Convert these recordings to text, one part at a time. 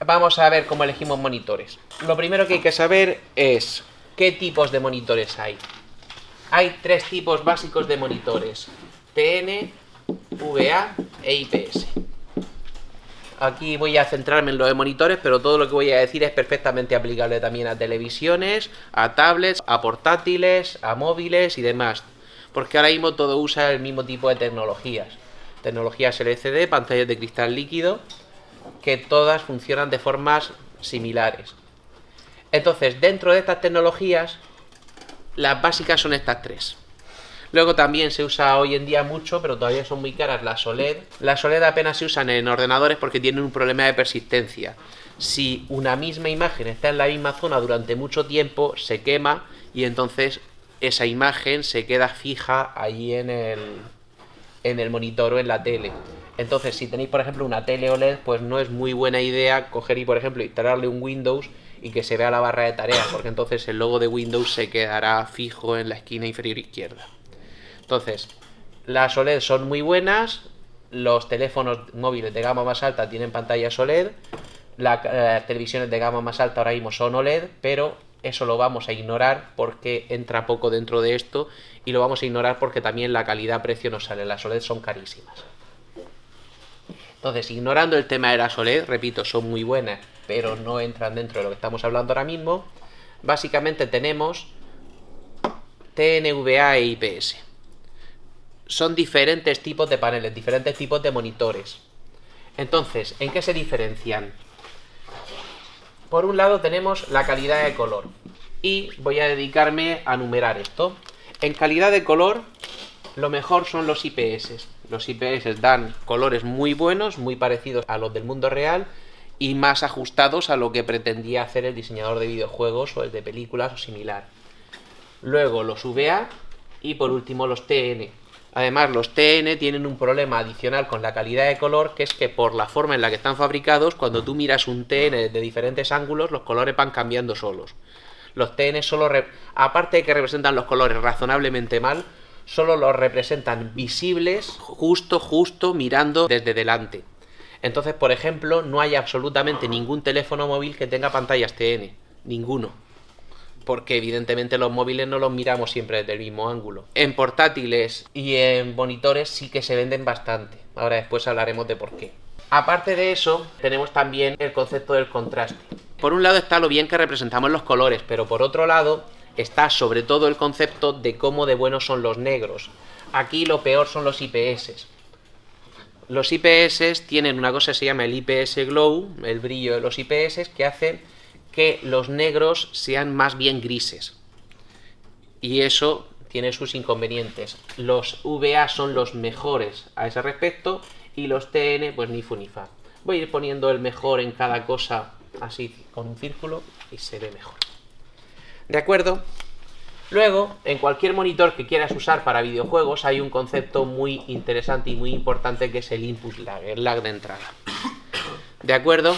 vamos a ver cómo elegimos monitores. Lo primero que hay que saber es qué tipos de monitores hay. Hay tres tipos básicos de monitores: TN, VA e IPS. Aquí voy a centrarme en lo de monitores, pero todo lo que voy a decir es perfectamente aplicable también a televisiones, a tablets, a portátiles, a móviles y demás. Porque ahora mismo todo usa el mismo tipo de tecnologías. Tecnologías LCD, pantallas de cristal líquido, que todas funcionan de formas similares. Entonces, dentro de estas tecnologías, las básicas son estas tres. Luego también se usa hoy en día mucho, pero todavía son muy caras, las OLED. Las OLED apenas se usan en ordenadores porque tienen un problema de persistencia. Si una misma imagen está en la misma zona durante mucho tiempo, se quema y entonces esa imagen se queda fija allí en el monitor o en la tele. Entonces, si tenéis, por ejemplo, una tele OLED, pues no es muy buena idea coger y, por ejemplo, instalarle un Windows y que se vea la barra de tareas, porque entonces el logo de Windows se quedará fijo en la esquina inferior izquierda. Entonces, las OLED son muy buenas, los teléfonos móviles de gama más alta tienen pantallas OLED, las televisiones de gama más alta ahora mismo son OLED, pero eso lo vamos a ignorar porque entra poco dentro de esto, y lo vamos a ignorar porque también la calidad-precio nos sale, las OLED son carísimas. Entonces, ignorando el tema de las OLED, repito, son muy buenas, pero no entran dentro de lo que estamos hablando ahora mismo, básicamente tenemos TNVA e IPS. Son diferentes tipos de paneles, diferentes tipos de monitores. Entonces, ¿en qué se diferencian? Por un lado tenemos la calidad de color, y voy a dedicarme a numerar esto. En calidad de color, lo mejor son los IPS. Los IPS dan colores muy buenos, muy parecidos a los del mundo real y más ajustados a lo que pretendía hacer el diseñador de videojuegos o el de películas o similar. Luego los VA y por último los TN. Además, los TN tienen un problema adicional con la calidad de color, que es que por la forma en la que están fabricados, cuando tú miras un TN de diferentes ángulos, los colores van cambiando solos. Los TN solo, aparte de que representan los colores razonablemente mal, solo los representan visibles justo mirando desde delante. Entonces, por ejemplo, no hay absolutamente ningún teléfono móvil que tenga pantallas TN. Ninguno. Porque evidentemente los móviles no los miramos siempre desde el mismo ángulo. En portátiles y en monitores sí que se venden bastante. Ahora después hablaremos de por qué. Aparte de eso, tenemos también el concepto del contraste. Por un lado está lo bien que representamos los colores, pero por otro lado está sobre todo el concepto de cómo de buenos son los negros. Aquí lo peor son los IPS. Los IPS tienen una cosa que se llama el IPS Glow, el brillo de los IPS, que hace que los negros sean más bien grises. Y eso tiene sus inconvenientes. Los VA son los mejores a ese respecto y los TN pues ni fu ni fa. Voy a ir poniendo el mejor en cada cosa así con un círculo y se ve mejor. ¿De acuerdo? Luego, en cualquier monitor que quieras usar para videojuegos hay un concepto muy interesante y muy importante que es el input lag, el lag de entrada. ¿De acuerdo?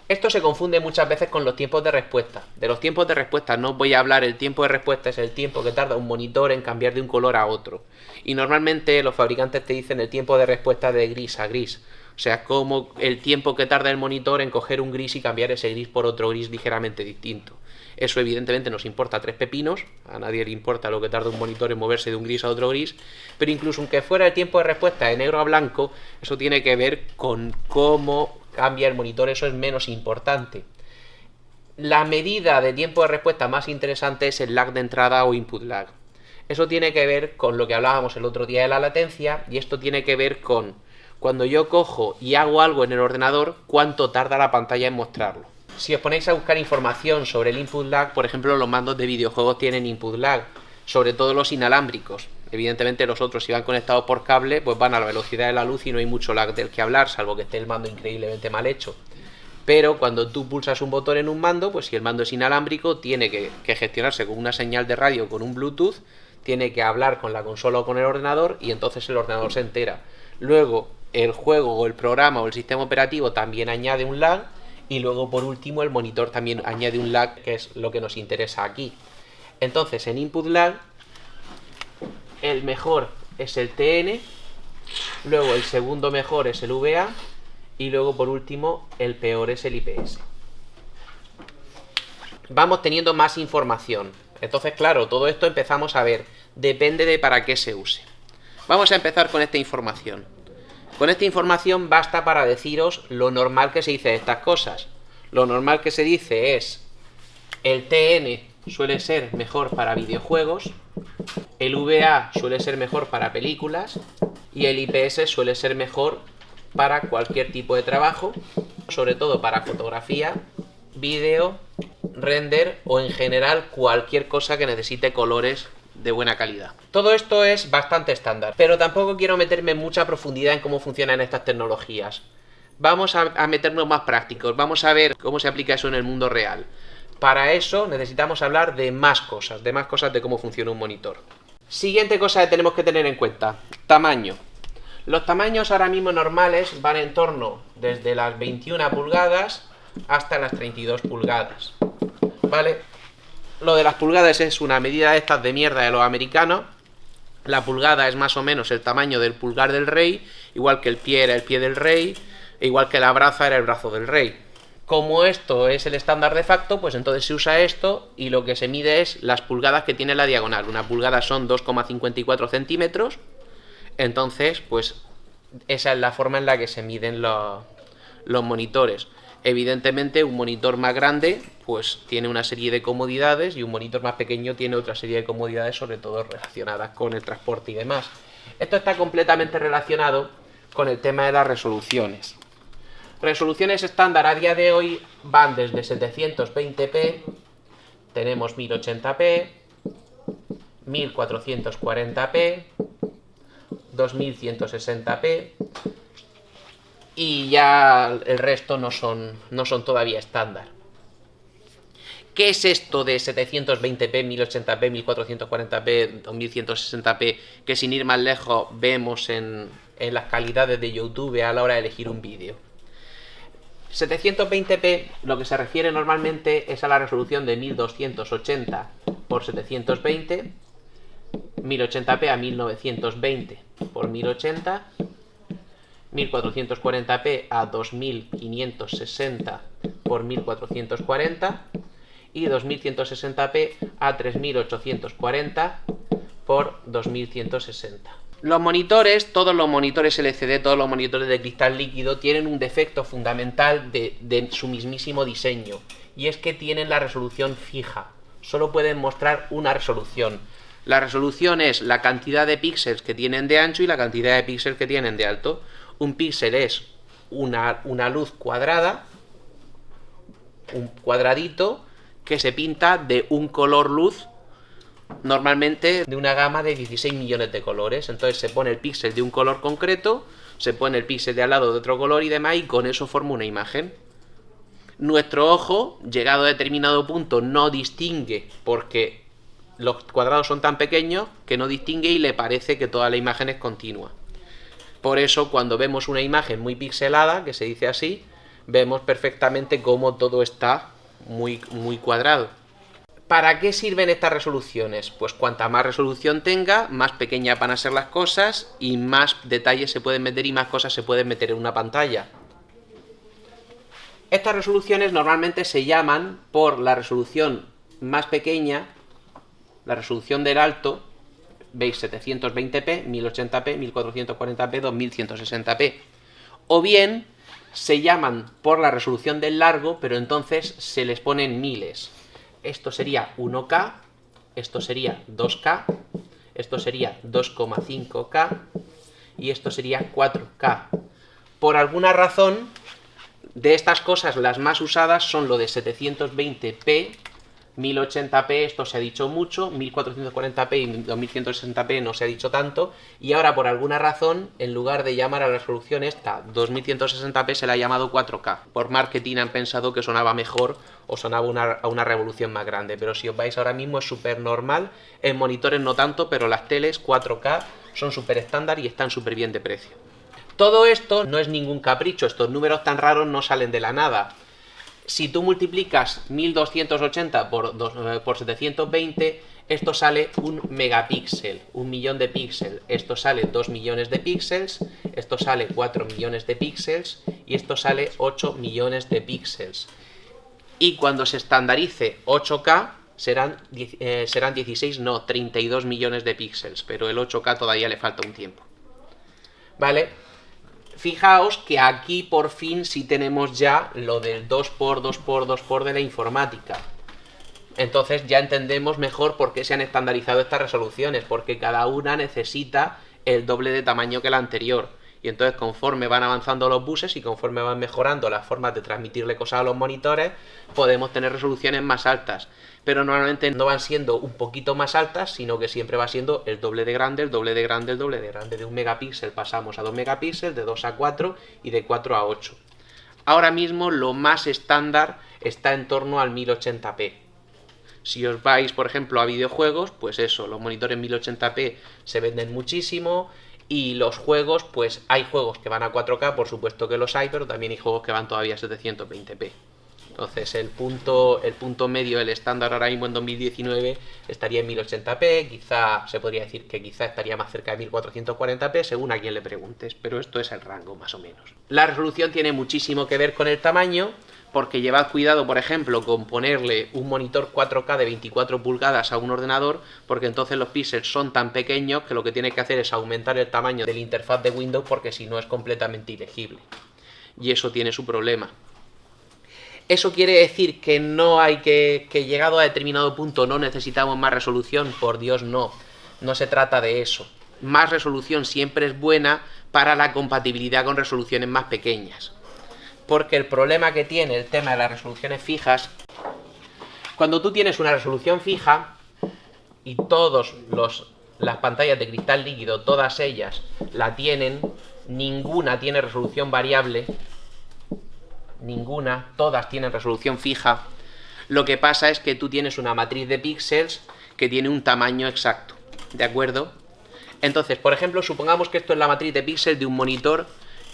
Esto se confunde muchas veces con los tiempos de respuesta. De los tiempos de respuesta no voy a hablar. El tiempo de respuesta es el tiempo que tarda un monitor en cambiar de un color a otro. Y normalmente los fabricantes te dicen el tiempo de respuesta de gris a gris. O sea, como el tiempo que tarda el monitor en coger un gris y cambiar ese gris por otro gris ligeramente distinto. Eso evidentemente nos importa tres pepinos. A nadie le importa lo que tarda un monitor en moverse de un gris a otro gris. Pero incluso aunque fuera el tiempo de respuesta de negro a blanco, eso tiene que ver con cómo cambia el monitor, eso es menos importante. La medida de tiempo de respuesta más interesante es el lag de entrada o input lag. Eso tiene que ver con lo que hablábamos el otro día de la latencia, y esto tiene que ver con cuando yo cojo y hago algo en el ordenador, cuánto tarda la pantalla en mostrarlo. Si os ponéis a buscar información sobre el input lag, por ejemplo, los mandos de videojuegos tienen input lag, sobre todo los inalámbricos. Evidentemente los otros, si van conectados por cable, pues van a la velocidad de la luz y no hay mucho lag del que hablar, salvo que esté el mando increíblemente mal hecho. Pero cuando tú pulsas un botón en un mando, pues si el mando es inalámbrico, tiene que gestionarse con una señal de radio, con un Bluetooth, tiene que hablar con la consola o con el ordenador, y entonces el ordenador se entera. Luego el juego o el programa o el sistema operativo también añade un lag, y luego por último el monitor también añade un lag, que es lo que nos interesa aquí. Entonces en input lag el mejor es el TN, luego el segundo mejor es el VA y luego por último el peor es el IPS. vamos teniendo más información. Entonces, claro, todo esto empezamos a ver, depende de para qué se use. Vamos a empezar con esta información. Con esta información basta para deciros lo normal que se dice de estas cosas. Lo normal que se dice es, el TN suele ser mejor para videojuegos, el VA suele ser mejor para películas y el IPS suele ser mejor para cualquier tipo de trabajo, sobre todo para fotografía, vídeo, render o en general cualquier cosa que necesite colores de buena calidad. Todo esto es bastante estándar, pero tampoco quiero meterme en mucha profundidad en cómo funcionan estas tecnologías. Vamos a meternos más prácticos, vamos a ver cómo se aplica eso en el mundo real. Para eso necesitamos hablar de más cosas de cómo funciona un monitor. Siguiente cosa que tenemos que tener en cuenta, tamaño. Los tamaños ahora mismo normales van en torno desde las 21 pulgadas hasta las 32 pulgadas. ¿Vale? Lo de las pulgadas es una medida de estas de mierda de los americanos. La pulgada es más o menos el tamaño del pulgar del rey, igual que el pie era el pie del rey, e igual que la braza era el brazo del rey. Como esto es el estándar de facto, pues entonces se usa esto y lo que se mide es las pulgadas que tiene la diagonal. Una pulgada son 2,54 centímetros. Entonces, pues esa es la forma en la que se miden los monitores. Evidentemente, un monitor más grande pues tiene una serie de comodidades y un monitor más pequeño tiene otra serie de comodidades, sobre todo relacionadas con el transporte y demás. Esto está completamente relacionado con el tema de las resoluciones. Resoluciones estándar a día de hoy van desde 720p, tenemos 1080p, 1440p, 2160p y ya el resto no son todavía estándar. ¿Qué es esto de 720p, 1080p, 1440p, 2160p que sin ir más lejos vemos en las calidades de YouTube a la hora de elegir un vídeo? 720p lo que se refiere normalmente es a la resolución de 1280 por 720, 1080p a 1920 por 1080, 1440p a 2560 por 1440 y 2160p a 3840 por 2160. Los monitores, todos los monitores LCD, todos los monitores de cristal líquido tienen un defecto fundamental de su mismísimo diseño, y es que tienen la resolución fija. Solo pueden mostrar una resolución. La resolución es la cantidad de píxeles que tienen de ancho y la cantidad de píxeles que tienen de alto. Un píxel es una luz cuadrada, un cuadradito que se pinta de un color luz, normalmente de una gama de 16 millones de colores. Entonces se pone el píxel de un color concreto, se pone el píxel de al lado de otro color y demás, y con eso forma una imagen. Nuestro ojo, llegado a determinado punto, no distingue, porque los cuadrados son tan pequeños que no distingue y le parece que toda la imagen es continua. Por eso, cuando vemos una imagen muy pixelada, que se dice así, vemos perfectamente cómo todo está muy cuadrado. ¿Para qué sirven estas resoluciones? Pues cuanta más resolución tenga, más pequeñas van a ser las cosas y más detalles se pueden meter y más cosas se pueden meter en una pantalla. Estas resoluciones normalmente se llaman por la resolución más pequeña, la resolución del alto, veis 720p, 1080p, 1440p, 2160p. O bien se llaman por la resolución del largo, pero entonces se les ponen miles. Esto sería 1K, esto sería 2K, esto sería 2,5K y esto sería 4K. Por alguna razón, de estas cosas las más usadas son lo de 720p, 1080p, esto se ha dicho mucho, 1440p y 2160p no se ha dicho tanto, y ahora por alguna razón, en lugar de llamar a la resolución esta 2160p, se la ha llamado 4K. Por marketing han pensado que sonaba mejor o sonaba a una revolución más grande, pero si os vais ahora mismo es súper normal, en monitores no tanto, pero las teles 4K son súper estándar y están súper bien de precio. Todo esto no es ningún capricho, estos números tan raros no salen de la nada. Si tú multiplicas 1280 por 720, esto sale un megapíxel, 1.000.000 de píxeles. Esto sale 2 millones de píxeles, esto sale 4 millones de píxeles y esto sale 8 millones de píxeles. Y cuando se estandarice 8K serán 16, no, 32 millones de píxeles, pero el 8K todavía le falta un tiempo. ¿Vale? Fijaos que aquí por fin sí tenemos ya lo del 2x2x2x de la informática. Entonces ya entendemos mejor por qué se han estandarizado estas resoluciones, porque cada una necesita el doble de tamaño que la anterior. Y entonces conforme van avanzando los buses y conforme van mejorando las formas de transmitirle cosas a los monitores, podemos tener resoluciones más altas. Pero normalmente no van siendo un poquito más altas, sino que siempre va siendo el doble de grande, el doble de grande, el doble de grande. De 1 megapíxel pasamos a 2 megapíxeles, de 2 a 4 y de 4 a 8. Ahora mismo lo más estándar está en torno al 1080p. Si os vais, por ejemplo, a videojuegos, pues eso, los monitores 1080p se venden muchísimo. Y los juegos, pues hay juegos que van a 4K, por supuesto que los hay, pero también hay juegos que van todavía a 720p. Entonces el punto medio, el estándar ahora mismo en 2019 estaría en 1080p, quizá se podría decir que quizá estaría más cerca de 1440p, según a quien le preguntes, pero esto es el rango más o menos. La resolución tiene muchísimo que ver con el tamaño, porque llevad cuidado, por ejemplo, con ponerle un monitor 4K de 24 pulgadas a un ordenador, porque entonces los píxeles son tan pequeños que lo que tiene que hacer es aumentar el tamaño de la interfaz de Windows, porque si no es completamente ilegible. Y eso tiene su problema. ¿Eso quiere decir que no hay que llegado a determinado punto no necesitamos más resolución? Por Dios, no. No se trata de eso. Más resolución siempre es buena para la compatibilidad con resoluciones más pequeñas. Porque el problema que tiene el tema de las resoluciones fijas, cuando tú tienes una resolución fija y todas las pantallas de cristal líquido, todas ellas la tienen, ninguna tiene resolución variable, ninguna, todas tienen resolución fija, lo que pasa es que tú tienes una matriz de píxeles que tiene un tamaño exacto, ¿de acuerdo? Entonces, por ejemplo, supongamos que esto es la matriz de píxeles de un monitor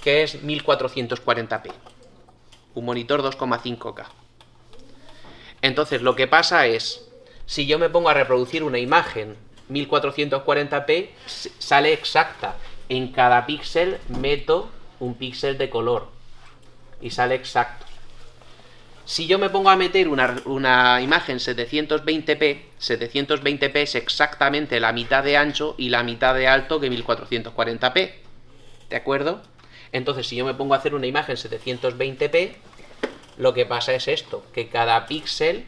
que es 1440p. Un monitor 2,5K. Entonces lo que pasa es, si yo me pongo a reproducir una imagen 1440p, sale exacta. En cada píxel meto un píxel de color y sale exacto. Si yo me pongo a meter una imagen 720p es exactamente la mitad de ancho y la mitad de alto que 1440p. ¿De acuerdo? Entonces, si yo me pongo a hacer una imagen 720p, lo que pasa es esto, que cada píxel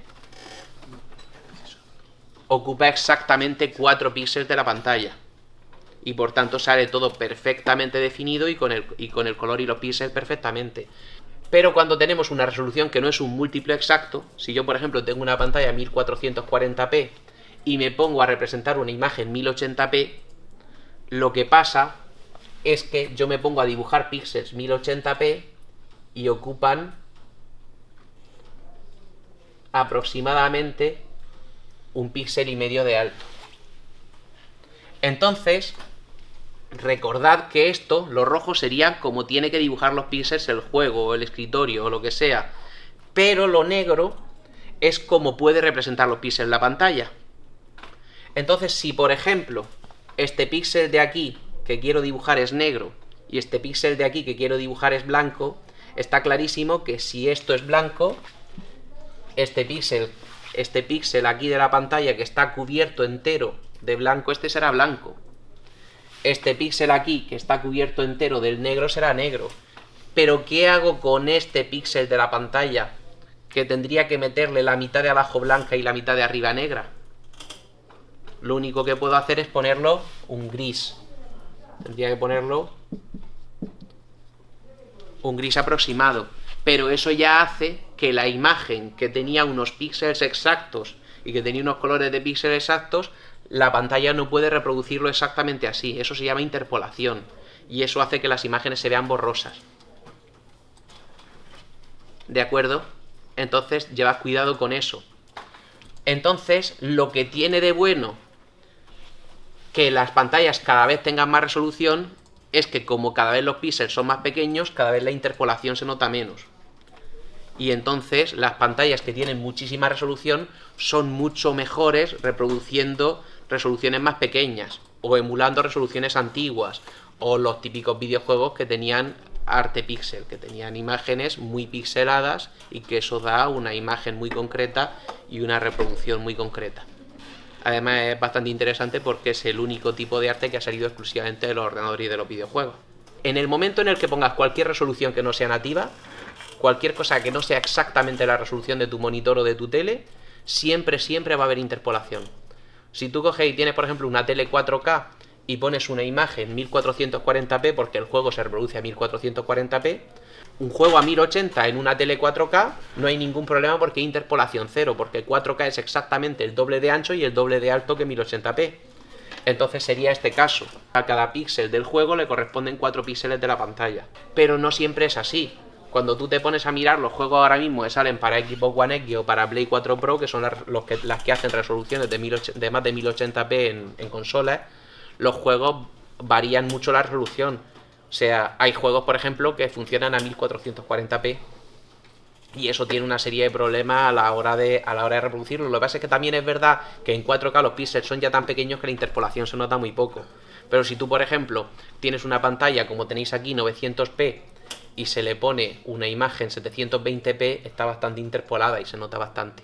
ocupa exactamente 4 píxeles de la pantalla. Y por tanto sale todo perfectamente definido y con el color y los píxeles perfectamente. Pero cuando tenemos una resolución que no es un múltiplo exacto, si yo por ejemplo tengo una pantalla 1440p y me pongo a representar una imagen 1080p, lo que pasa es que yo me pongo a dibujar píxeles 1080p y ocupan aproximadamente 1,5 píxeles de alto. Entonces, recordad que esto, lo rojo sería como tiene que dibujar los píxeles el juego, o el escritorio, o lo que sea. Pero lo negro es como puede representar los píxeles la pantalla. Entonces, si por ejemplo, este píxel de aquí que quiero dibujar es negro y este píxel de aquí que quiero dibujar es blanco, está clarísimo que si esto es blanco, este píxel aquí de la pantalla que está cubierto entero de blanco, este será blanco. Este píxel aquí que está cubierto entero del negro será negro. Pero ¿qué hago con este píxel de la pantalla que tendría que meterle la mitad de abajo blanca y la mitad de arriba negra? Lo único que puedo hacer es ponerlo un gris. Tendría que ponerlo un gris aproximado. Pero eso ya hace que la imagen que tenía unos píxeles exactos y que tenía unos colores de píxeles exactos, la pantalla no puede reproducirlo exactamente así. Eso se llama interpolación. Y eso hace que las imágenes se vean borrosas. ¿De acuerdo? Entonces, llevad cuidado con eso. Entonces, lo que tiene de bueno que las pantallas cada vez tengan más resolución es que como cada vez los píxeles son más pequeños, cada vez la interpolación se nota menos. Y entonces las pantallas que tienen muchísima resolución son mucho mejores reproduciendo resoluciones más pequeñas o emulando resoluciones antiguas o los típicos videojuegos que tenían arte píxel, que tenían imágenes muy pixeladas y que eso da una imagen muy concreta y una reproducción muy concreta. Además es bastante interesante porque es el único tipo de arte que ha salido exclusivamente de los ordenadores y de los videojuegos. En el momento en el que pongas cualquier resolución que no sea nativa, cualquier cosa que no sea exactamente la resolución de tu monitor o de tu tele, siempre va a haber interpolación. Si tú coges y tienes, por ejemplo, una tele 4K y pones una imagen 1440p porque el juego se reproduce a 1440p, un juego a 1080 en una tele 4K no hay ningún problema porque hay interpolación cero, porque 4K es exactamente el doble de ancho y el doble de alto que 1080p. Entonces sería este caso. A cada píxel del juego le corresponden 4 píxeles de la pantalla. Pero no siempre es así. Cuando tú te pones a mirar los juegos ahora mismo que salen para Xbox One X o para Play 4 Pro, que son las que hacen resoluciones de más de 1080p en consolas, los juegos varían mucho la resolución. O sea, hay juegos, por ejemplo, que funcionan a 1440p y eso tiene una serie de problemas a la hora de reproducirlo. Lo que pasa es que también es verdad que en 4K los píxeles son ya tan pequeños que la interpolación se nota muy poco. Pero si tú, por ejemplo, tienes una pantalla como tenéis aquí 900p y se le pone una imagen 720p, está bastante interpolada y se nota bastante.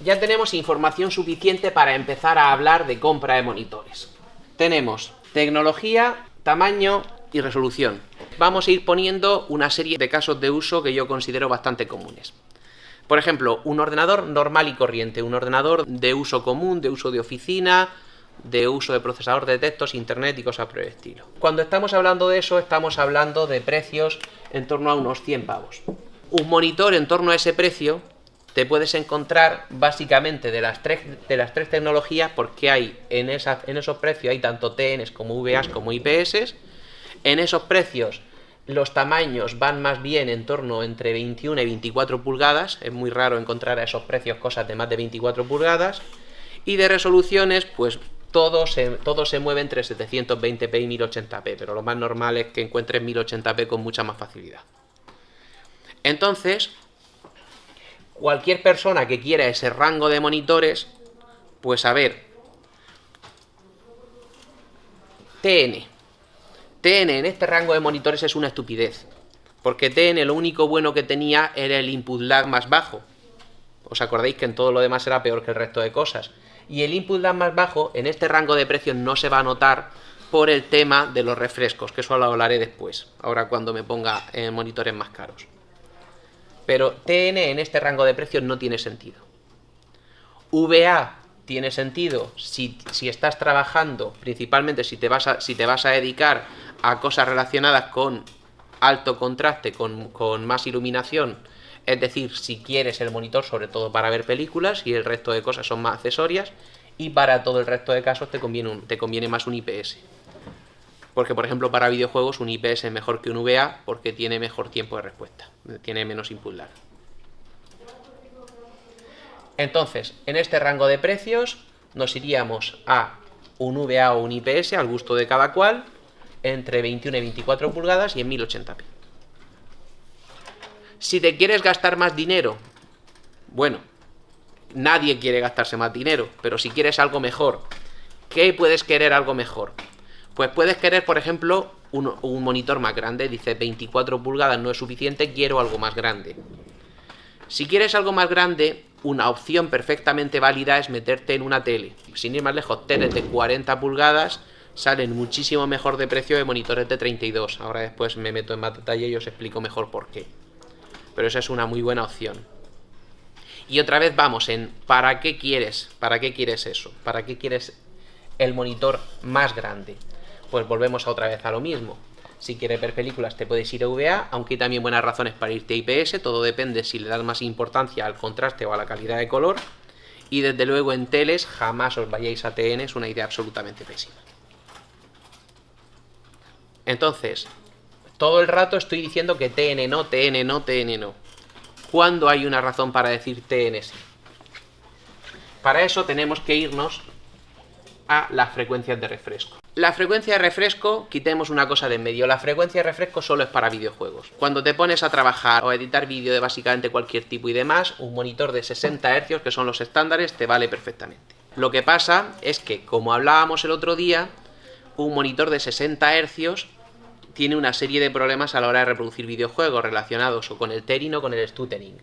Ya tenemos información suficiente para empezar a hablar de compra de monitores. Tenemos tecnología, tamaño y resolución. Vamos a ir poniendo una serie de casos de uso que yo considero bastante comunes. Por ejemplo, un ordenador normal y corriente, un ordenador de uso común, de uso de oficina, de uso de procesador de textos, internet y cosas por el estilo. Cuando estamos hablando de eso, estamos hablando de precios en torno a unos 100 pavos. Un monitor en torno a ese precio te puedes encontrar básicamente de las tres tecnologías, porque hay en esos precios hay tanto TNs como VAs como IPS. En esos precios los tamaños van más bien en torno entre 21 y 24 pulgadas. Es muy raro encontrar a esos precios cosas de más de 24 pulgadas. Y de resoluciones, pues todo se mueve entre 720p y 1080p, pero lo más normal es que encuentres 1080p con mucha más facilidad. Entonces, cualquier persona que quiera ese rango de monitores, pues a ver, TN en este rango de monitores es una estupidez, porque TN lo único bueno que tenía era el input lag más bajo. ¿Os acordáis que en todo lo demás era peor que el resto de cosas? Y el input lag más bajo en este rango de precios no se va a notar por el tema de los refrescos, que eso lo hablaré después, ahora cuando me ponga en monitores más caros. Pero TN en este rango de precios no tiene sentido. VA tiene sentido si estás trabajando, principalmente si te vas a dedicar a cosas relacionadas con alto contraste, con más iluminación, es decir, si quieres el monitor sobre todo para ver películas y el resto de cosas son más accesorias, y para todo el resto de casos te conviene más un IPS. Porque, por ejemplo, para videojuegos un IPS es mejor que un VA porque tiene mejor tiempo de respuesta, tiene menos input lag. Entonces, en este rango de precios nos iríamos a un VA o un IPS, al gusto de cada cual, entre 21 y 24 pulgadas y en 1080p. Si te quieres gastar más dinero, bueno, nadie quiere gastarse más dinero, pero si quieres algo mejor, ¿qué puedes querer algo mejor? Pues puedes querer, por ejemplo, un monitor más grande. Dices 24 pulgadas no es suficiente, quiero algo más grande. Si quieres algo más grande, una opción perfectamente válida es meterte en una tele. Sin ir más lejos, teles de 40 pulgadas salen muchísimo mejor de precio de monitores de 32. Ahora después me meto en más detalle y os explico mejor por qué. Pero esa es una muy buena opción. Y otra vez vamos en ¿para qué quieres eso? ¿Para qué quieres el monitor más grande? Pues volvemos otra vez a lo mismo. Si quieres ver películas te puedes ir a VA, aunque hay también buenas razones para irte a IPS, todo depende si le das más importancia al contraste o a la calidad de color. Y desde luego en teles jamás os vayáis a TN, es una idea absolutamente pésima. Entonces, todo el rato estoy diciendo que TN no, TN no, TN no. ¿Cuándo hay una razón para decir TN sí? Para eso tenemos que irnos a las frecuencias de refresco. La frecuencia de refresco, quitemos una cosa de en medio. La frecuencia de refresco solo es para videojuegos. Cuando te pones a trabajar o a editar vídeo de básicamente cualquier tipo y demás, un monitor de 60 Hz, que son los estándares, te vale perfectamente. Lo que pasa es que, como hablábamos el otro día, un monitor de 60 Hz tiene una serie de problemas a la hora de reproducir videojuegos relacionados o con el tethering o con el stuttering.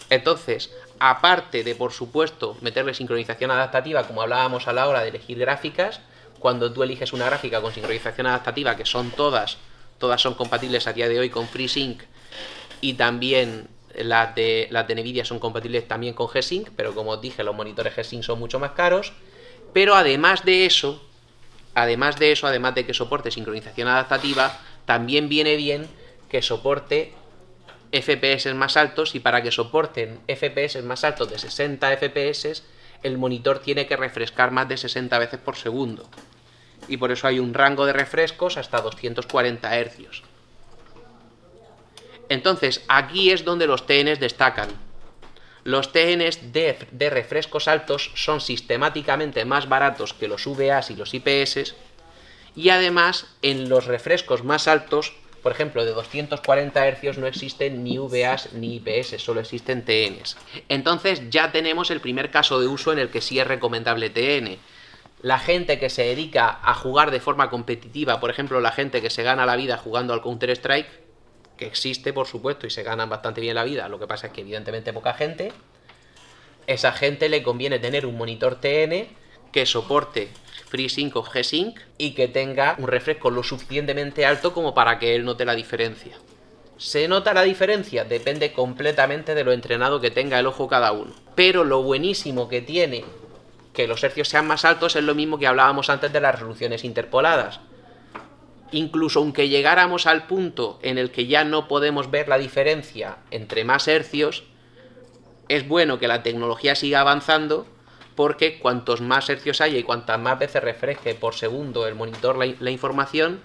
Entonces, aparte de, por supuesto, meterle sincronización adaptativa, como hablábamos a la hora de elegir gráficas, cuando tú eliges una gráfica con sincronización adaptativa, que son todas son compatibles a día de hoy con FreeSync, y también las de Nvidia son compatibles también con G-Sync, pero como os dije, los monitores G-Sync son mucho más caros. Pero además de que soporte sincronización adaptativa, también viene bien que soporte FPS más altos, y para que soporten FPS más altos de 60 FPS, el monitor tiene que refrescar más de 60 veces por segundo. Y por eso hay un rango de refrescos hasta 240 Hz. Entonces, aquí es donde los TNs destacan. Los TNs de refrescos altos son sistemáticamente más baratos que los VAs y los IPS, y además en los refrescos más altos, por ejemplo de 240 Hz, no existen ni VAs ni IPS, solo existen TNs. Entonces ya tenemos el primer caso de uso en el que sí es recomendable TN. La gente que se dedica a jugar de forma competitiva, por ejemplo la gente que se gana la vida jugando al Counter-Strike, que existe por supuesto y se ganan bastante bien la vida, lo que pasa es que evidentemente poca gente, esa gente le conviene tener un monitor TN que soporte FreeSync o G-Sync y que tenga un refresco lo suficientemente alto como para que él note la diferencia. ¿Se nota la diferencia? Depende completamente de lo entrenado que tenga el ojo cada uno. Pero lo buenísimo que tiene que los hercios sean más altos es lo mismo que hablábamos antes de las resoluciones interpoladas. Incluso aunque llegáramos al punto en el que ya no podemos ver la diferencia entre más hercios, es bueno que la tecnología siga avanzando, porque cuantos más hercios haya y cuantas más veces refresque por segundo el monitor la información,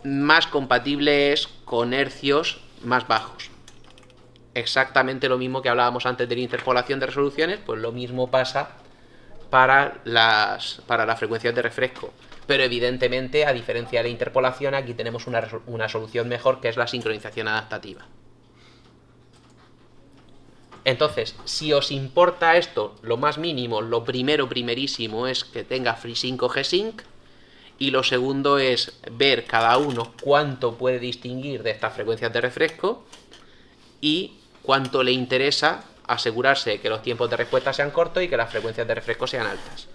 más compatible es con hercios más bajos. Exactamente lo mismo que hablábamos antes de la interpolación de resoluciones, pues lo mismo pasa para las frecuencias de refresco. Pero evidentemente, a diferencia de la interpolación, aquí tenemos una solución mejor, que es la sincronización adaptativa. Entonces, si os importa esto, lo más mínimo, lo primerísimo es que tenga FreeSync o G-Sync, y lo segundo es ver cada uno cuánto puede distinguir de estas frecuencias de refresco y cuánto le interesa asegurarse de que los tiempos de respuesta sean cortos y que las frecuencias de refresco sean altas.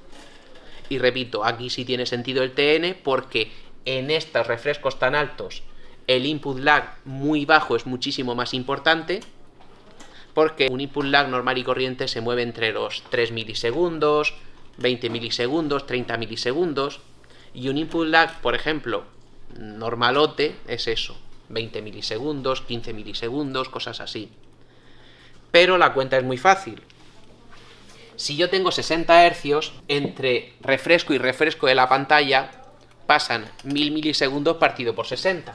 Y repito, aquí sí tiene sentido el TN, porque en estos refrescos tan altos el input lag muy bajo es muchísimo más importante, porque un input lag normal y corriente se mueve entre los 3 milisegundos, 20 milisegundos, 30 milisegundos, y un input lag, por ejemplo, normalote, es eso, 20 milisegundos, 15 milisegundos, cosas así. Pero la cuenta es muy fácil. Si yo tengo 60 Hz, entre refresco y refresco de la pantalla pasan 1000 milisegundos partido por 60.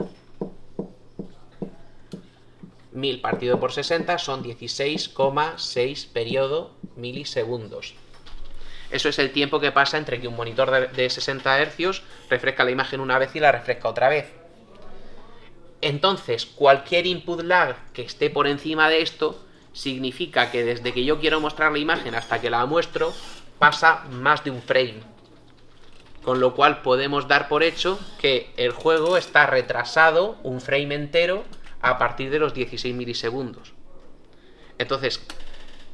1000 partido por 60 son 16,6 periodo milisegundos. Eso es el tiempo que pasa entre que un monitor de 60 Hz refresca la imagen una vez y la refresca otra vez. Entonces, cualquier input lag que esté por encima de esto significa que desde que yo quiero mostrar la imagen hasta que la muestro pasa más de un frame. Con lo cual podemos dar por hecho que el juego está retrasado un frame entero a partir de los 16 milisegundos. Entonces,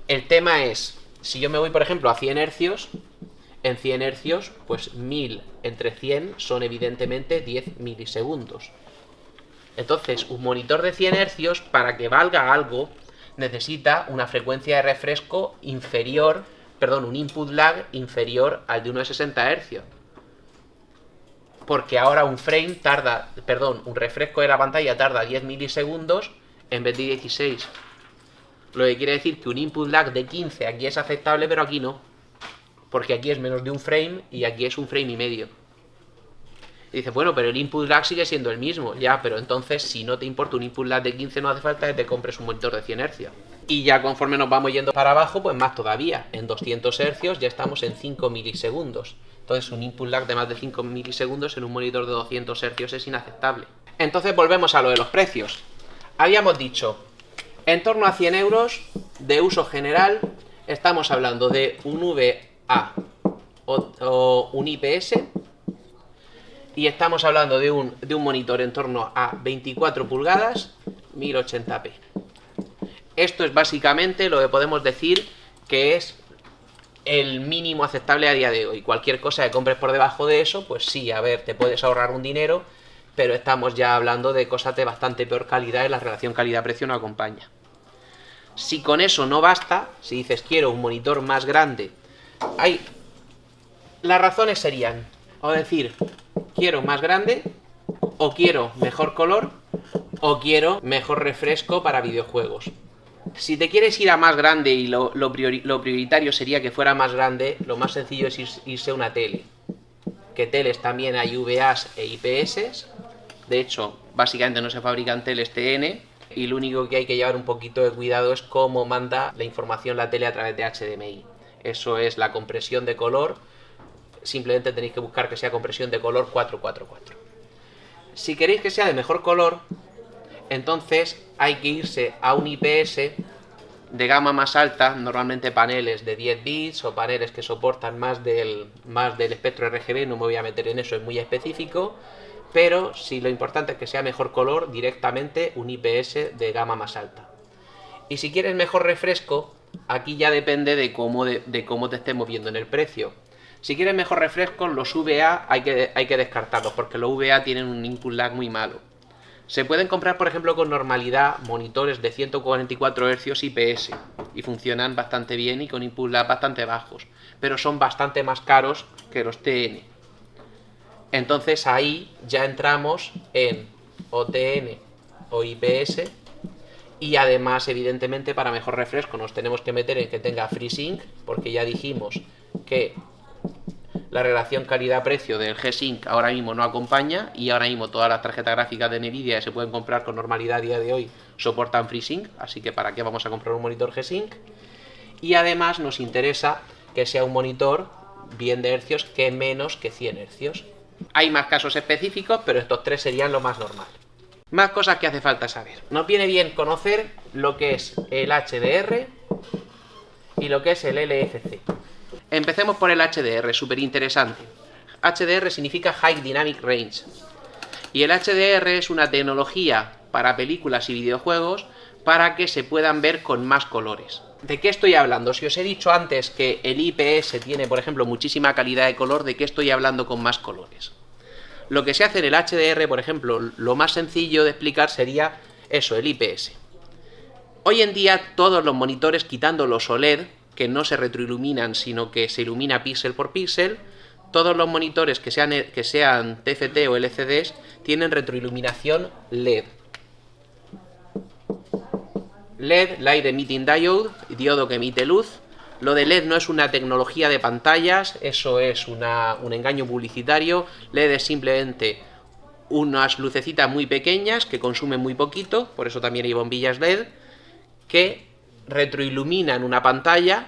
el tema es, si yo me voy por ejemplo a 100 Hz, en 100 Hz, pues 1000 entre 100 son evidentemente 10 milisegundos. Entonces, un monitor de 100 Hz, para que valga algo, necesita una frecuencia de refresco inferior, un input lag inferior al de uno de 60 Hz. Porque ahora un refresco de la pantalla tarda 10 milisegundos en vez de 16. Lo que quiere decir que un input lag de 15 aquí es aceptable, pero aquí no. Porque aquí es menos de un frame y aquí es un frame y medio. Y dice, bueno, pero el input lag sigue siendo el mismo. Ya, pero entonces, si no te importa un input lag de 15, no hace falta que te compres un monitor de 100 Hz. Y ya conforme nos vamos yendo para abajo, pues más todavía. En 200 Hz ya estamos en 5 milisegundos. Entonces, un input lag de más de 5 milisegundos en un monitor de 200 Hz es inaceptable. Entonces, volvemos a lo de los precios. Habíamos dicho, en torno a 100 euros de uso general, estamos hablando de un VA o un IPS. Y estamos hablando de un monitor en torno a 24 pulgadas, 1080p. Esto es básicamente lo que podemos decir que es el mínimo aceptable a día de hoy. Cualquier cosa que compres por debajo de eso, pues sí, a ver, te puedes ahorrar un dinero, pero estamos ya hablando de cosas de bastante peor calidad y la relación calidad-precio no acompaña. Si con eso no basta, si dices quiero un monitor más grande, las razones serían, o decir, quiero más grande, o quiero mejor color, o quiero mejor refresco para videojuegos. Si te quieres ir a más grande y lo prioritario sería que fuera más grande, lo más sencillo es irse a una tele. Que teles también hay VAs e IPS. De hecho, básicamente no se fabrican teles TN. Y lo único que hay que llevar un poquito de cuidado es cómo manda la información la tele a través de HDMI. Eso es la compresión de color. Simplemente tenéis que buscar que sea compresión de color 444. Si queréis que sea de mejor color, entonces hay que irse a un IPS de gama más alta, normalmente paneles de 10 bits o paneles que soportan más del espectro RGB, no me voy a meter en eso, es muy específico, pero si lo importante es que sea mejor color, directamente un IPS de gama más alta. Y si quieres mejor refresco, aquí ya depende de cómo te estés moviendo en el precio. Si quieres mejor refresco, los VA hay que descartarlos, porque los VA tienen un input lag muy malo. Se pueden comprar, por ejemplo, con normalidad monitores de 144 Hz IPS y funcionan bastante bien y con input lag bastante bajos, pero son bastante más caros que los TN. Entonces ahí ya entramos en OTN o IPS y además, evidentemente, para mejor refresco nos tenemos que meter en que tenga FreeSync, porque ya dijimos que la relación calidad-precio del G-Sync ahora mismo no acompaña y ahora mismo todas las tarjetas gráficas de Nvidia que se pueden comprar con normalidad a día de hoy soportan FreeSync, así que ¿para qué vamos a comprar un monitor G-Sync? Y además nos interesa que sea un monitor bien de hercios que menos que 100 hercios. Hay más casos específicos, pero estos tres serían lo más normal. Más cosas que hace falta saber. Nos viene bien conocer lo que es el HDR y lo que es el LFC. Empecemos por el HDR, súper interesante. HDR significa High Dynamic Range. Y el HDR es una tecnología para películas y videojuegos para que se puedan ver con más colores. ¿De qué estoy hablando? Si os he dicho antes que el IPS tiene, por ejemplo, muchísima calidad de color, ¿de qué estoy hablando con más colores? Lo que se hace en el HDR, por ejemplo, lo más sencillo de explicar sería eso, el IPS. Hoy en día todos los monitores, quitando los OLED, que no se retroiluminan, sino que se ilumina píxel por píxel, todos los monitores que sean TFT o LCDs tienen retroiluminación LED. LED, Light Emitting Diode, diodo que emite luz. Lo de LED no es una tecnología de pantallas, eso es un engaño publicitario. LED es simplemente unas lucecitas muy pequeñas que consumen muy poquito, por eso también hay bombillas LED, que retroiluminan una pantalla,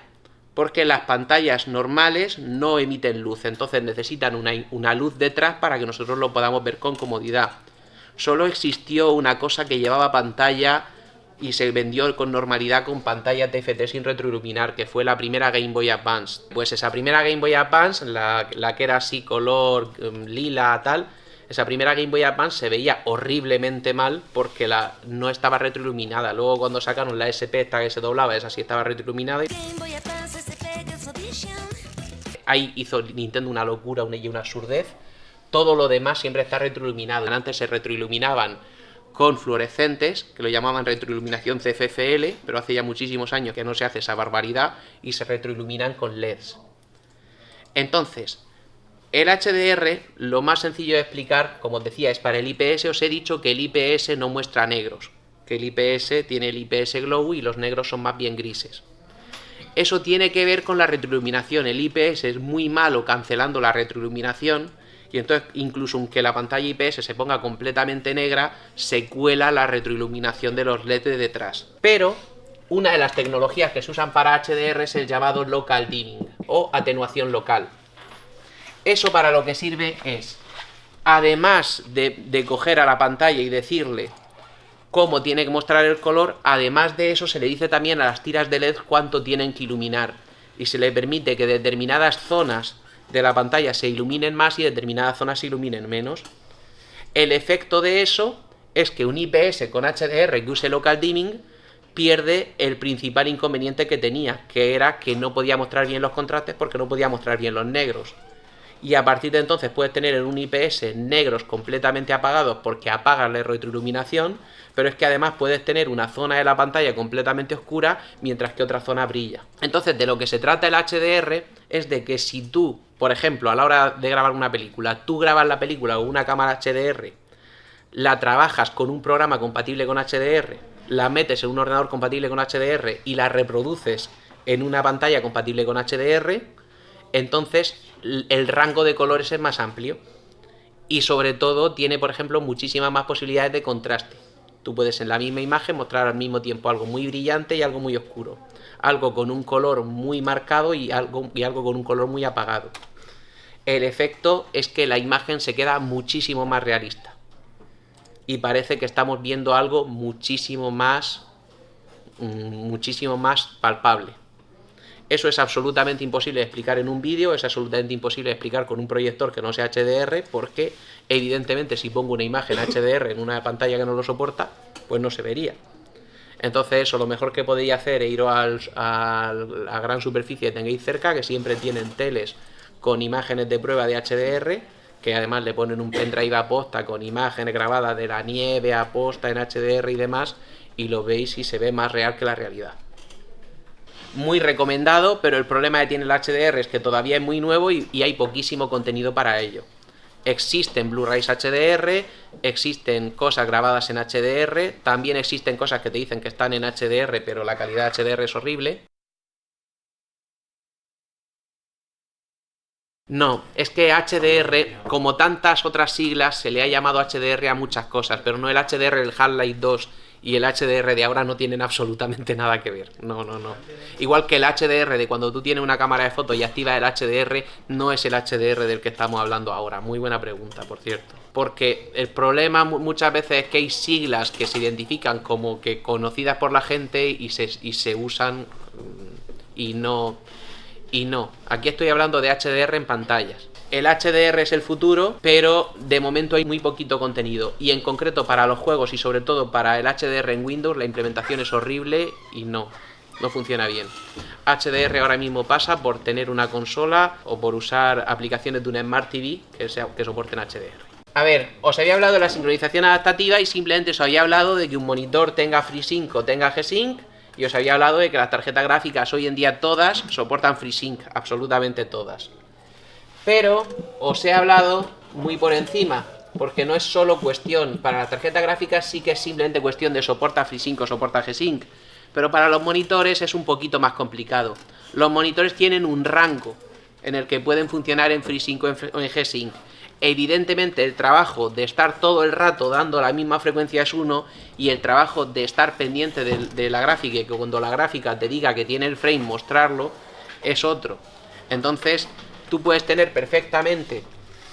porque las pantallas normales no emiten luz, entonces necesitan una luz detrás para que nosotros lo podamos ver con comodidad. Solo existió una cosa que llevaba pantalla y se vendió con normalidad con pantalla TFT sin retroiluminar, que fue la primera Game Boy Advance. Pues esa primera Game Boy Advance, la que era así color lila tal, esa primera Game Boy Advance se veía horriblemente mal porque no estaba retroiluminada. Luego cuando sacaron la SP esta que se doblaba, esa sí estaba retroiluminada. Ahí hizo Nintendo una locura y una absurdez. Todo lo demás siempre está retroiluminado. Antes se retroiluminaban con fluorescentes, que lo llamaban retroiluminación CFFL, pero hace ya muchísimos años que no se hace esa barbaridad y se retroiluminan con LEDs. Entonces, el HDR, lo más sencillo de explicar, como os decía, es para el IPS. Os he dicho que el IPS no muestra negros, que el IPS tiene el IPS Glow y los negros son más bien grises. Eso tiene que ver con la retroiluminación. El IPS es muy malo cancelando la retroiluminación y entonces incluso aunque la pantalla IPS se ponga completamente negra, se cuela la retroiluminación de los LEDs de detrás. Pero una de las tecnologías que se usan para HDR es el llamado Local Dimming o atenuación local. Eso para lo que sirve es, además de coger a la pantalla y decirle cómo tiene que mostrar el color, además de eso se le dice también a las tiras de LED cuánto tienen que iluminar y se le permite que determinadas zonas de la pantalla se iluminen más y determinadas zonas se iluminen menos. El efecto de eso es que un IPS con HDR que use local dimming pierde el principal inconveniente que tenía, que era que no podía mostrar bien los contrastes porque no podía mostrar bien los negros. Y a partir de entonces puedes tener en un IPS negros completamente apagados porque apagas la retroiluminación, pero es que además puedes tener una zona de la pantalla completamente oscura mientras que otra zona brilla. Entonces, de lo que se trata el HDR es de que si tú, por ejemplo, a la hora de grabar una película, tú grabas la película con una cámara HDR, la trabajas con un programa compatible con HDR, la metes en un ordenador compatible con HDR y la reproduces en una pantalla compatible con HDR, entonces el rango de colores es más amplio y sobre todo tiene, por ejemplo, muchísimas más posibilidades de contraste. Tú puedes en la misma imagen mostrar al mismo tiempo algo muy brillante y algo muy oscuro, algo con un color muy marcado y algo con un color muy apagado. El efecto es que la imagen se queda muchísimo más realista y parece que estamos viendo algo muchísimo más palpable. Eso es absolutamente imposible de explicar en un vídeo, es absolutamente imposible de explicar con un proyector que no sea HDR, porque evidentemente si pongo una imagen HDR en una pantalla que no lo soporta, pues no se vería. Entonces eso, lo mejor que podéis hacer es iros a la gran superficie que tengáis cerca, que siempre tienen teles con imágenes de prueba de HDR, que además le ponen un pendrive aposta con imágenes grabadas de la nieve aposta en HDR y demás, y lo veis y se ve más real que la realidad. Muy recomendado, pero el problema que tiene el HDR es que todavía es muy nuevo y hay poquísimo contenido para ello. Existen Blu-rays HDR, existen cosas grabadas en HDR, también existen cosas que te dicen que están en HDR, pero la calidad HDR es horrible. No, es que HDR, como tantas otras siglas, se le ha llamado HDR a muchas cosas, pero no el HDR del Half-Life 2 y el HDR de ahora no tienen absolutamente nada que ver. No. Igual que el HDR de cuando tú tienes una cámara de fotos y activas el HDR, no es el HDR del que estamos hablando ahora. Muy buena pregunta, por cierto. Porque el problema muchas veces es que hay siglas que se identifican como que conocidas por la gente y se usan y no. Aquí estoy hablando de HDR en pantallas. El HDR es el futuro, pero de momento hay muy poquito contenido. Y en concreto para los juegos y sobre todo para el HDR en Windows, la implementación es horrible y no funciona bien. HDR ahora mismo pasa por tener una consola o por usar aplicaciones de una Smart TV que soporten HDR. A ver, os había hablado de la sincronización adaptativa y simplemente os había hablado de que un monitor tenga FreeSync o tenga G-Sync. Y os había hablado de que las tarjetas gráficas hoy en día todas soportan FreeSync, absolutamente todas. Pero os he hablado muy por encima, porque no es solo cuestión, para las tarjetas gráficas sí que es simplemente cuestión de soporta FreeSync o soporta G-Sync, pero para los monitores es un poquito más complicado. Los monitores tienen un rango en el que pueden funcionar en FreeSync o en G-Sync. Evidentemente el trabajo de estar todo el rato dando la misma frecuencia es uno, y el trabajo de estar pendiente de la gráfica y que cuando la gráfica te diga que tiene el frame mostrarlo es otro. Entonces tú puedes tener perfectamente,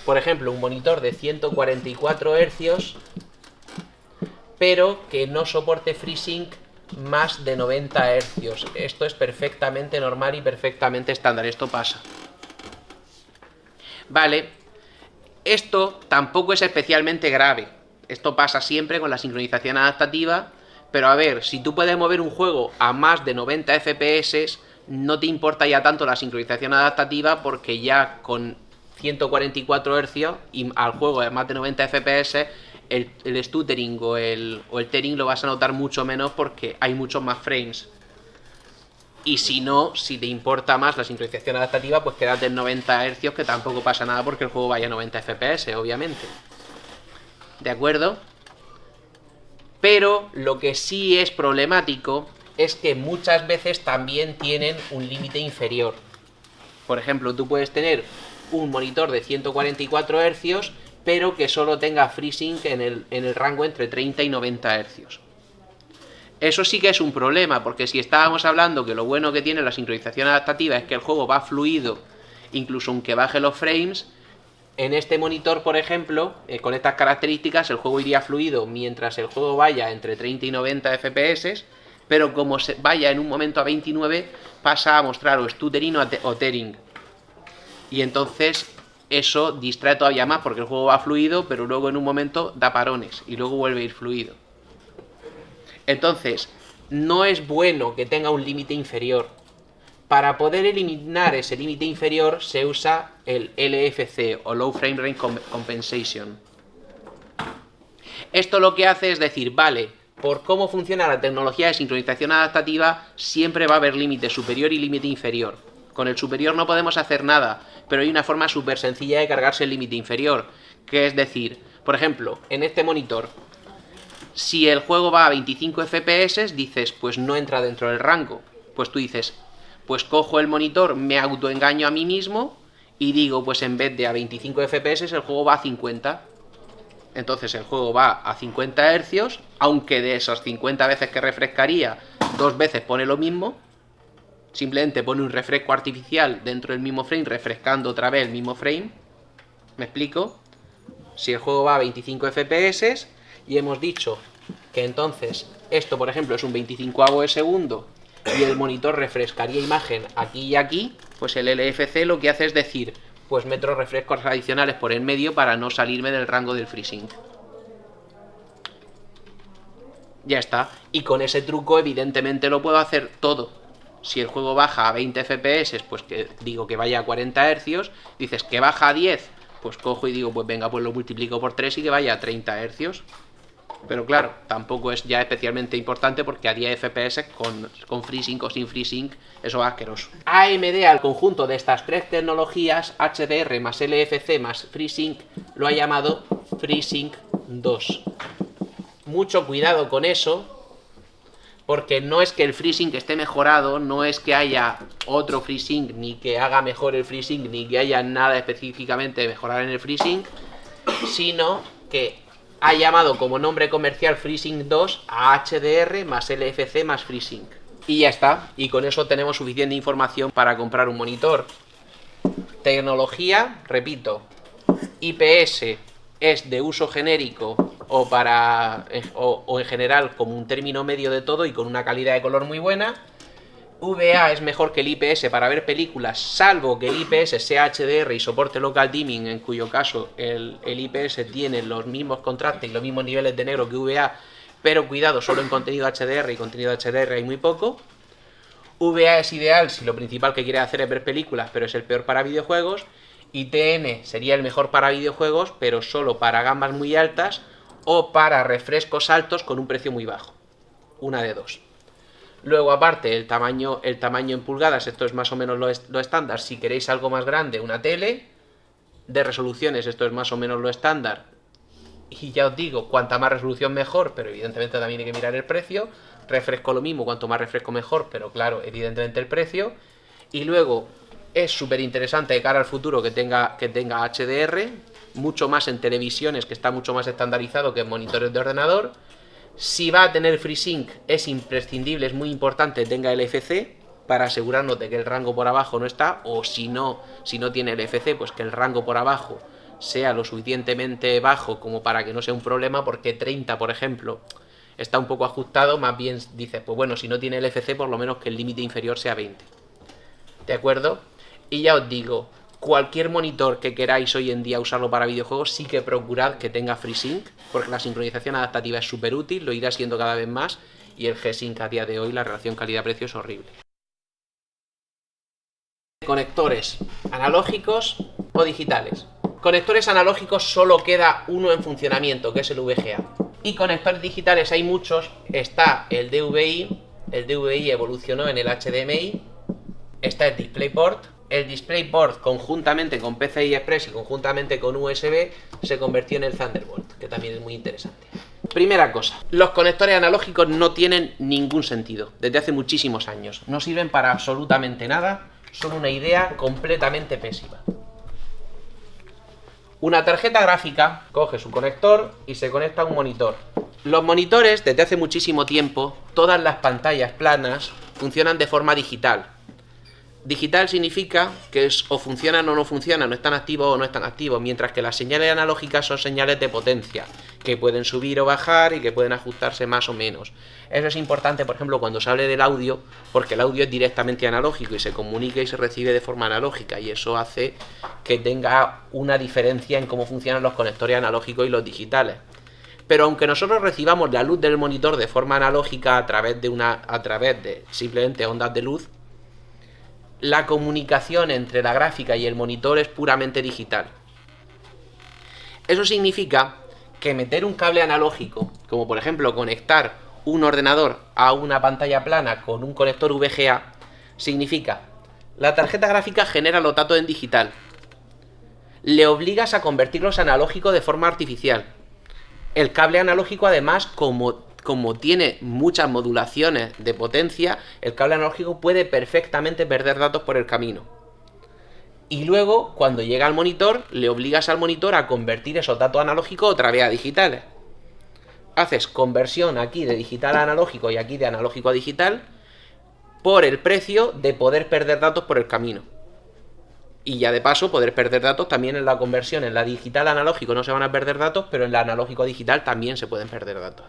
por ejemplo, un monitor de 144 Hz pero que no soporte FreeSync más de 90 Hz. Esto es perfectamente normal y perfectamente estándar, esto pasa. Vale. Esto tampoco es especialmente grave. Esto pasa siempre con la sincronización adaptativa. Pero a ver, si tú puedes mover un juego a más de 90 FPS, no te importa ya tanto la sincronización adaptativa, porque ya con 144 Hz y al juego a más de 90 FPS, el stuttering o el tearing lo vas a notar mucho menos porque hay muchos más frames. Y si no, si te importa más la sincronización adaptativa, pues quédate en 90 Hz, que tampoco pasa nada porque el juego vaya a 90 FPS, obviamente. ¿De acuerdo? Pero lo que sí es problemático es que muchas veces también tienen un límite inferior. Por ejemplo, tú puedes tener un monitor de 144 Hz, pero que solo tenga FreeSync en el rango entre 30 y 90 Hz. Eso sí que es un problema, porque si estábamos hablando que lo bueno que tiene la sincronización adaptativa es que el juego va fluido, incluso aunque baje los frames, en este monitor, por ejemplo, con estas características, el juego iría fluido mientras el juego vaya entre 30 y 90 FPS, pero como vaya en un momento a 29, pasa a mostrar o stuttering o tearing. Y entonces eso distrae todavía más porque el juego va fluido, pero luego en un momento da parones y luego vuelve a ir fluido. Entonces, no es bueno que tenga un límite inferior. Para poder eliminar ese límite inferior se usa el LFC o Low Frame Rate Compensation. Esto lo que hace es decir, vale, por cómo funciona la tecnología de sincronización adaptativa, siempre va a haber límite superior y límite inferior. Con el superior no podemos hacer nada, pero hay una forma súper sencilla de cargarse el límite inferior, que es decir, por ejemplo, en este monitor, si el juego va a 25 FPS, dices, pues no entra dentro del rango. Pues tú dices, pues cojo el monitor, me autoengaño a mí mismo y digo, pues en vez de a 25 FPS, el juego va a 50. Entonces el juego va a 50 Hz, aunque de esas 50 veces que refrescaría, 2 veces pone lo mismo. Simplemente pone un refresco artificial dentro del mismo frame, refrescando otra vez el mismo frame. ¿Me explico? Si el juego va a 25 FPS y hemos dicho que entonces esto, por ejemplo, es un 25avo de segundo y el monitor refrescaría imagen aquí y aquí, pues el LFC lo que hace es decir, pues meto refrescos adicionales por el medio para no salirme del rango del FreeSync. Ya está. Y con ese truco evidentemente lo puedo hacer todo. Si el juego baja a 20 FPS, pues que digo que vaya a 40 Hz. Dices que baja a 10, pues cojo y digo, pues venga, pues lo multiplico por 3 y que vaya a 30 Hz. Pero claro, tampoco es ya especialmente importante porque a 10 FPS con FreeSync o sin FreeSync eso va asqueroso. AMD al conjunto de estas tres tecnologías, HDR más LFC más FreeSync, lo ha llamado FreeSync 2. Mucho cuidado con eso, porque no es que el FreeSync esté mejorado, no es que haya otro FreeSync, ni que haga mejor el FreeSync, ni que haya nada específicamente de mejorar en el FreeSync, sino que ha llamado como nombre comercial FreeSync 2 a HDR más LFC más FreeSync. Y ya está, y con eso tenemos suficiente información para comprar un monitor. Tecnología, repito, IPS es de uso genérico o en general como un término medio de todo y con una calidad de color muy buena. VA es mejor que el IPS para ver películas, salvo que el IPS sea HDR y soporte local dimming, en cuyo caso el IPS tiene los mismos contrastes y los mismos niveles de negro que VA, pero cuidado, solo en contenido HDR y contenido HDR hay muy poco. VA es ideal si lo principal que quieres hacer es ver películas, pero es el peor para videojuegos. Y TN sería el mejor para videojuegos, pero solo para gamas muy altas o para refrescos altos con un precio muy bajo. Una de dos. Luego, aparte, el tamaño en pulgadas, esto es más o menos lo estándar. Si queréis algo más grande, una tele. De resoluciones, esto es más o menos lo estándar. Y ya os digo, cuanta más resolución mejor, pero evidentemente también hay que mirar el precio. Refresco lo mismo, cuanto más refresco mejor, pero claro, evidentemente el precio. Y luego, es súper interesante de cara al futuro que tenga HDR, mucho más en televisiones, que está mucho más estandarizado que en monitores de ordenador. Si va a tener FreeSync, es imprescindible, es muy importante que tenga LFC para asegurarnos de que el rango por abajo no está, o si no tiene LFC, pues que el rango por abajo sea lo suficientemente bajo como para que no sea un problema, porque 30, por ejemplo, está un poco ajustado, más bien dices, pues bueno, si no tiene LFC, por lo menos que el límite inferior sea 20. ¿De acuerdo? Y ya os digo, cualquier monitor que queráis hoy en día usarlo para videojuegos, sí que procurad que tenga FreeSync, porque la sincronización adaptativa es súper útil, lo irá siendo cada vez más, y el G-Sync a día de hoy, la relación calidad-precio es horrible. Conectores analógicos o digitales. Conectores analógicos solo queda uno en funcionamiento, que es el VGA. Y conectores digitales hay muchos, está el DVI evolucionó en el HDMI, está el DisplayPort. El DisplayPort conjuntamente con PCI Express y conjuntamente con USB se convirtió en el Thunderbolt, que también es muy interesante. Primera cosa, los conectores analógicos no tienen ningún sentido, desde hace muchísimos años. No sirven para absolutamente nada, son una idea completamente pésima. Una tarjeta gráfica coge su conector y se conecta a un monitor. Los monitores, desde hace muchísimo tiempo, todas las pantallas planas funcionan de forma digital. Digital significa que o funcionan o no funcionan, no están activos o no están activos, mientras que las señales analógicas son señales de potencia, que pueden subir o bajar y que pueden ajustarse más o menos. Eso es importante, por ejemplo, cuando se hable del audio, porque el audio es directamente analógico y se comunica y se recibe de forma analógica, y eso hace que tenga una diferencia en cómo funcionan los conectores analógicos y los digitales. Pero aunque nosotros recibamos la luz del monitor de forma analógica a través de simplemente ondas de luz, la comunicación entre la gráfica y el monitor es puramente digital. Eso significa que meter un cable analógico, como por ejemplo conectar un ordenador a una pantalla plana con un conector VGA, significa la tarjeta gráfica genera los datos en digital, le obligas a convertirlos a analógico de forma artificial. El cable analógico, además, como tiene muchas modulaciones de potencia, el cable analógico puede perfectamente perder datos por el camino. Y luego, cuando llega al monitor, le obligas al monitor a convertir esos datos analógicos otra vez a digitales. Haces conversión aquí de digital a analógico y aquí de analógico a digital por el precio de poder perder datos por el camino. Y ya de paso, poder perder datos también en la conversión. En la digital a analógico no se van a perder datos, pero en la analógico a digital también se pueden perder datos.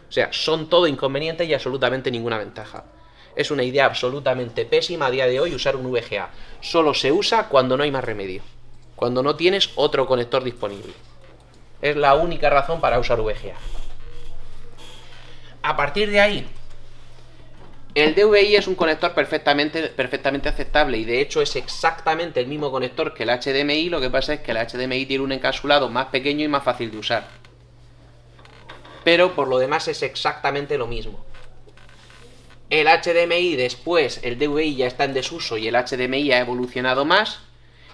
O sea, son todo inconvenientes y absolutamente ninguna ventaja. Es una idea absolutamente pésima a día de hoy usar un VGA. Solo se usa cuando no hay más remedio. Cuando no tienes otro conector disponible. Es la única razón para usar VGA. A partir de ahí, el DVI es un conector perfectamente aceptable y de hecho es exactamente el mismo conector que el HDMI, lo que pasa es que el HDMI tiene un encapsulado más pequeño y más fácil de usar. Pero por lo demás es exactamente lo mismo. El HDMI después, el DVI ya está en desuso y el HDMI ha evolucionado más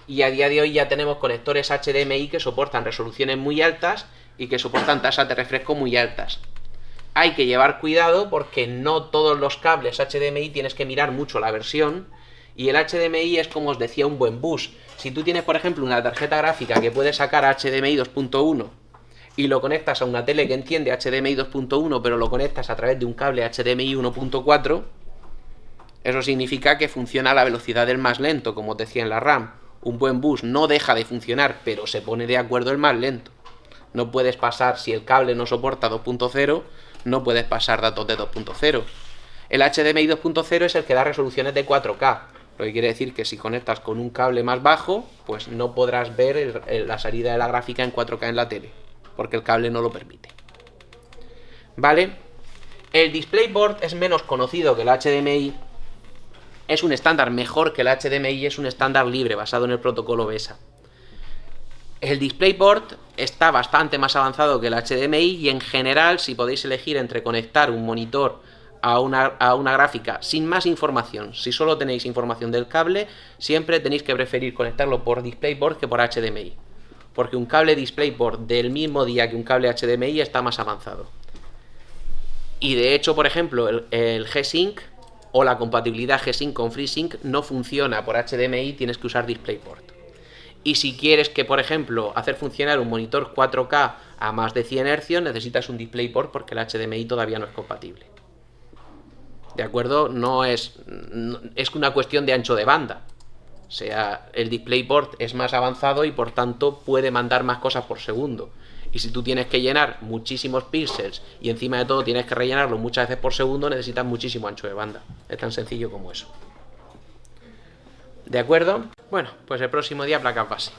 y a día de hoy ya tenemos conectores HDMI que soportan resoluciones muy altas y que soportan tasas de refresco muy altas. Hay que llevar cuidado porque no todos los cables HDMI tienes que mirar mucho la versión y el HDMI es, como os decía, un buen bus. Si tú tienes, por ejemplo, una tarjeta gráfica que puede sacar HDMI 2.1 y lo conectas a una tele que entiende HDMI 2.1 pero lo conectas a través de un cable HDMI 1.4, eso significa que funciona a la velocidad del más lento, como os decía en la RAM. Un buen bus no deja de funcionar, pero se pone de acuerdo el más lento. No puedes pasar, si el cable no soporta 2.0, no puedes pasar datos de 2.0. El HDMI 2.0 es el que da resoluciones de 4K, lo que quiere decir que si conectas con un cable más bajo, pues no podrás ver la salida de la gráfica en 4K en la tele, porque el cable no lo permite. ¿Vale? El DisplayPort es menos conocido que el HDMI, es un estándar mejor que el HDMI, es un estándar libre basado en el protocolo BESA. El DisplayPort está bastante más avanzado que el HDMI y en general, si podéis elegir entre conectar un monitor a una gráfica sin más información, si solo tenéis información del cable, siempre tenéis que preferir conectarlo por DisplayPort que por HDMI, porque un cable DisplayPort del mismo día que un cable HDMI está más avanzado. Y de hecho, por ejemplo, el G-Sync o la compatibilidad G-Sync con FreeSync no funciona por HDMI, tienes que usar DisplayPort. Y si quieres que, por ejemplo, hacer funcionar un monitor 4K a más de 100 Hz, necesitas un DisplayPort porque el HDMI todavía no es compatible. ¿De acuerdo? Es una cuestión de ancho de banda. O sea, el DisplayPort es más avanzado y por tanto puede mandar más cosas por segundo. Y si tú tienes que llenar muchísimos píxeles y encima de todo tienes que rellenarlo muchas veces por segundo, necesitas muchísimo ancho de banda. Es tan sencillo como eso. ¿De acuerdo? Bueno, pues el próximo día placas base.